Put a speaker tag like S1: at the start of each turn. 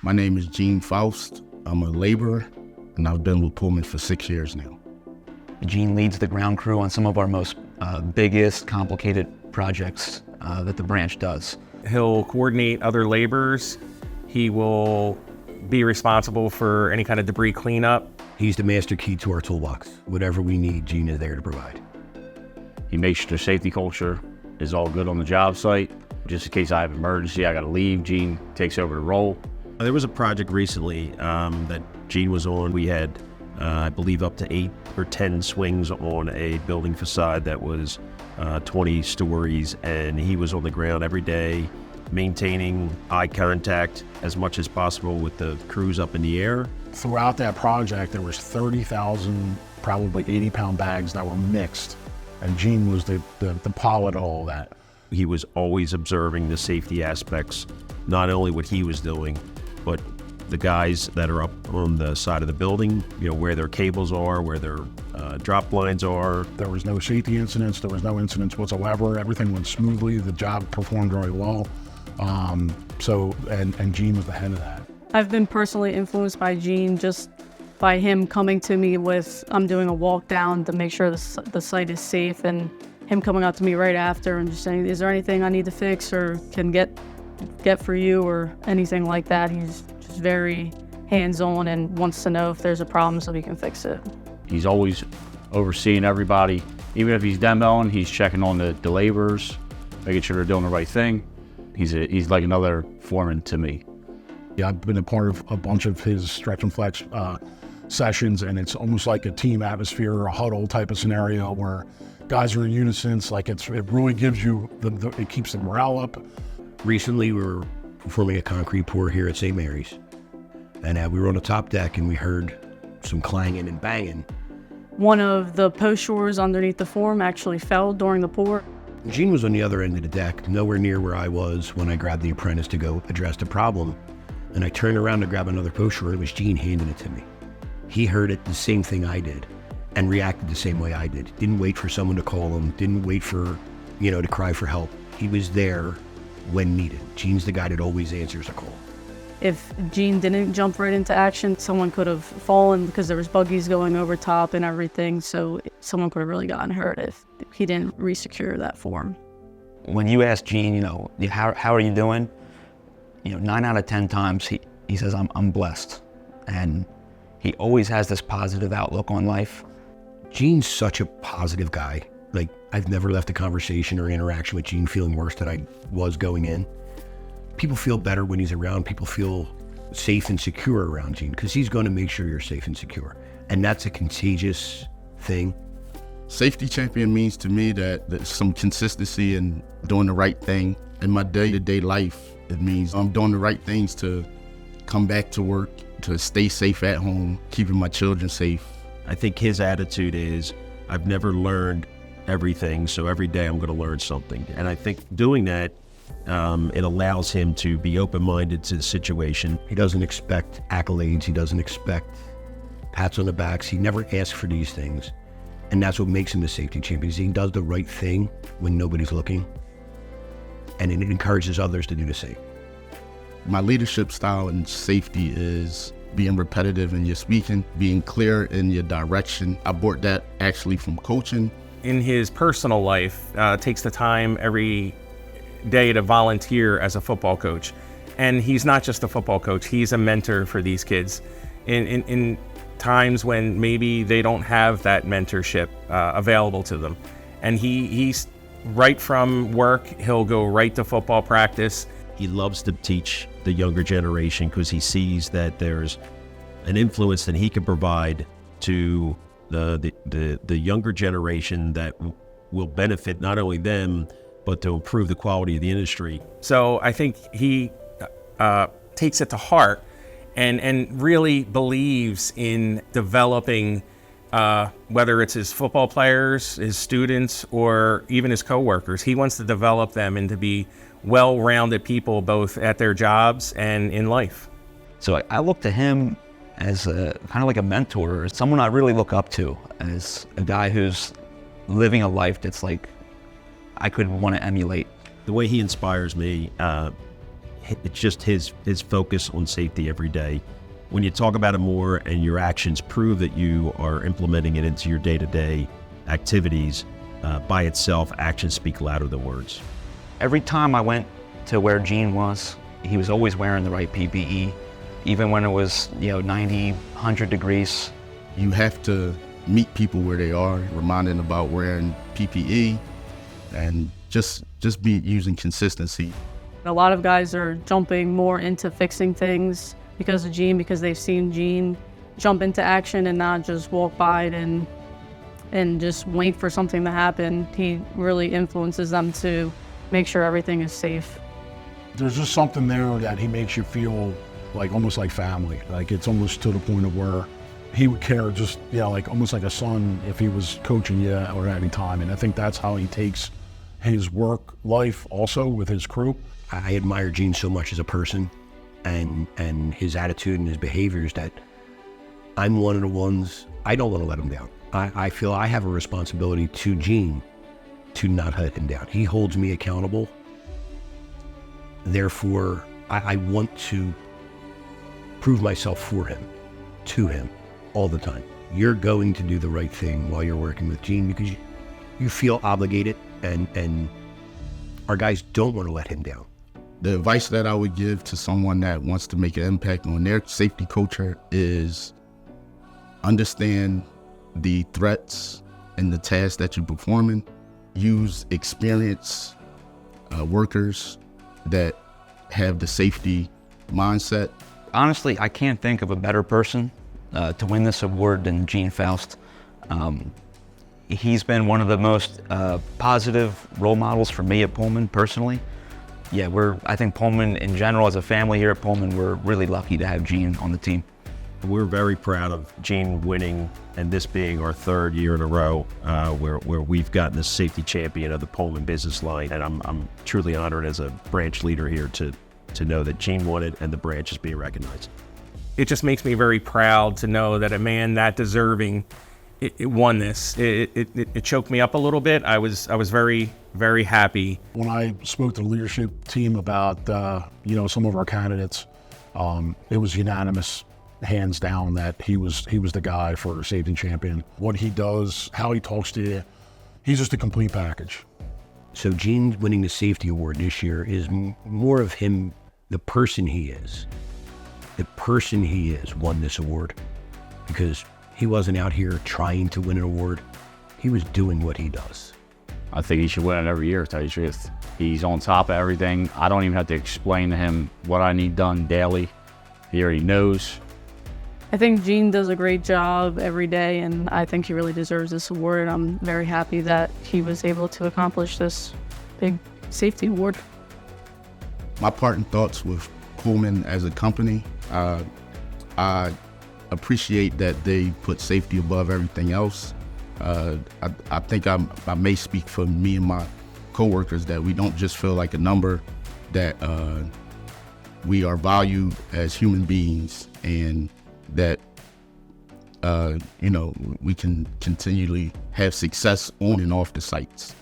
S1: My name is Gene Faust. I'm a laborer, and I've been with Pullman for 6 years now.
S2: Gene leads the ground crew on some of our most biggest, complicated projects that the branch does.
S3: He'll coordinate other laborers. He will be responsible for any kind of debris cleanup.
S4: He's the master key to our toolbox. Whatever we need, Gene is there to provide.
S5: He makes sure the safety culture is all good on the job site. Just in case I have an emergency, I gotta leave, Gene takes over the role.
S6: There was a project recently that Gene was on. We had, I believe, up to 8 or 10 swings on a building facade that was 20 stories, and he was on the ground every day, maintaining eye contact as much as possible with the crews up in the air.
S7: Throughout that project, there was 30,000, probably 80-pound bags that were mixed, and Gene was the pilot of all that.
S6: He was always observing the safety aspects, not only what he was doing, but the guys that are up on the side of the building, you know, where their cables are, where their drop lines are.
S7: There was no safety incidents, there was no incidents whatsoever. Everything went smoothly, the job performed very well. And Gene was the head of that.
S8: I've been personally influenced by Gene, just by him coming to me with, I'm doing a walk down to make sure the site is safe, and him coming out to me right after and just saying, is there anything I need to fix or can get for you or anything like that. He's just very hands-on and wants to know if there's a problem so he can fix it.
S5: He's always overseeing everybody. Even if he's demoing, he's checking on the laborers, making sure they're doing the right thing. He's like another foreman to me.
S7: Yeah, I've been a part of a bunch of his stretch and flex sessions, and it's almost like a team atmosphere or a huddle type of scenario where guys are in unison. It's like it really gives you, it keeps the morale up.
S4: Recently, we were performing a concrete pour here at St. Mary's, and we were on the top deck and we heard some clanging and banging.
S8: One of the post shores underneath the form actually fell during the pour.
S4: Gene was on the other end of the deck, nowhere near where I was when I grabbed the apprentice to go address the problem. And I turned around to grab another post shore, and it was Gene handing it to me. He heard it the same thing I did and reacted the same way I did. Didn't wait for someone to call him, didn't wait for, to cry for help. He was there when needed. Gene's the guy that always answers a call.
S8: If Gene didn't jump right into action, someone could have fallen because there was buggies going over top and everything, so someone could have really gotten hurt if he didn't resecure that form.
S2: When you ask Gene, how are you doing? 9 out of 10 times he says, I'm blessed. And he always has this positive outlook on life.
S4: Gene's such a positive guy. Like, I've never left a conversation or interaction with Gene feeling worse than I was going in. People feel better when he's around. People feel safe and secure around Gene because he's going to make sure you're safe and secure. And that's a contagious thing.
S1: Safety champion means to me that there's some consistency in doing the right thing. In my day-to-day life, it means I'm doing the right things to come back to work, to stay safe at home, keeping my children safe.
S6: I think his attitude is, I've never learned everything, so every day I'm going to learn something. And I think doing that, it allows him to be open-minded to the situation.
S4: He doesn't expect accolades. He doesn't expect pats on the backs. He never asks for these things. And that's what makes him the safety champion. He does the right thing when nobody's looking. And it encourages others to do the same.
S1: My leadership style in safety is being repetitive in your speaking, being clear in your direction. I brought that actually from coaching.
S3: In his personal life, takes the time every day to volunteer as a football coach. And he's not just a football coach, he's a mentor for these kids. In times when maybe they don't have that mentorship available to them. And he's right from work, he'll go right to football practice.
S6: He loves to teach the younger generation because he sees that there's an influence that he can provide to the younger generation that will benefit not only them, but to improve the quality of the industry.
S3: So I think he takes it to heart and really believes in developing whether it's his football players, his students, or even his coworkers. He wants to develop them into be well-rounded people, both at their jobs and in life.
S2: So I look to him as kind of like a mentor, someone I really look up to, as a guy who's living a life that's like I could want to emulate.
S6: The way he inspires me, it's just his focus on safety every day. When you talk about it more and your actions prove that you are implementing it into your day-to-day activities, by itself, actions speak louder than words.
S2: Every time I went to where Gene was, he was always wearing the right PPE, even when it was 90, 100 degrees.
S1: You have to meet people where they are, remind them about wearing PPE, and just be using consistency.
S8: A lot of guys are jumping more into fixing things because of Gene, because they've seen Gene jump into action and not just walk by it and just wait for something to happen. He really influences them to make sure everything is safe.
S7: There's just something there that he makes you feel like almost like family. Like it's almost to the point of where he would care just, like almost like a son if he was coaching you or at any time. And I think that's how he takes his work life also with his crew.
S4: I admire Gene so much as a person and his attitude and his behaviors that I'm one of the ones, I don't want to let him down. I feel I have a responsibility to Gene to not let him down. He holds me accountable. Therefore, I want to prove myself for him, to him, all the time. You're going to do the right thing while you're working with Gene because you feel obligated, and our guys don't want to let him down.
S1: The advice that I would give to someone that wants to make an impact on their safety culture is understand the threats and the tasks that you're performing. Use experienced workers that have the safety mindset.
S2: Honestly, I can't think of a better person to win this award than Gene Faust. He's been one of the most positive role models for me at Pullman personally. Yeah, I think Pullman in general, as a family here at Pullman, we're really lucky to have Gene on the team.
S6: We're very proud of Gene winning, and this being our third year in a row where we've gotten the safety champion of the Pullman business line. And I'm truly honored as a branch leader here to know that Gene won it and the branch is being recognized.
S3: It just makes me very proud to know that a man that deserving it won this. It choked me up a little bit. I was very, very happy.
S7: When I spoke to the leadership team about some of our candidates, it was unanimous, hands down, that he was the guy for safety champion. What he does, how he talks to you, he's just a complete package.
S4: So Gene winning the safety award this year is more of him, the person he is. The person he is won this award because he wasn't out here trying to win an award. He was doing what he does.
S5: I think he should win it every year, to tell you the truth. He's on top of everything. I don't even have to explain to him what I need done daily. He already knows.
S8: I think Gene does a great job every day, and I think he really deserves this award. I'm very happy that he was able to accomplish this big safety award.
S1: My parting thoughts with Pullman as a company, I appreciate that they put safety above everything else. I think I may speak for me and my coworkers that we don't just feel like a number, that we are valued as human beings, and that we can continually have success on and off the sites.